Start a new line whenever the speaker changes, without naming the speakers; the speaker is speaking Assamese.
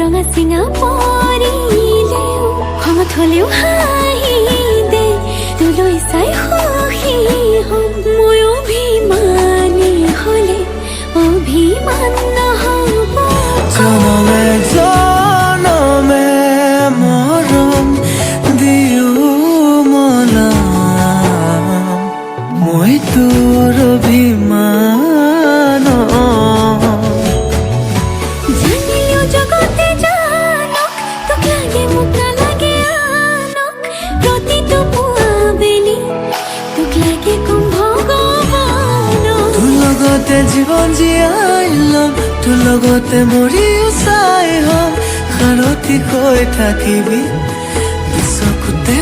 ৰঙা চিঙা পৰিলেও খঙত হ'লেও হাঁহি দে তোলৈ চাই সুখী হ'ম মই অভিমানী হ'লে অভিমান নহ'ব
জনমে জনমে মৰম দিও মনাম মই তোৰ অভিমান
জানিলেও জগতে জানক তোক লাগে মোক নালাগে আনক প্ৰতিটো পুৱা বেলি তোক লাগে কম ভগৱানক
তোৰ লগতে জীৱন জীয়াই ল'ম তোৰ লগতে মৰিও চাই হ'ম সাৰথি হৈ থাকিবি চকুতে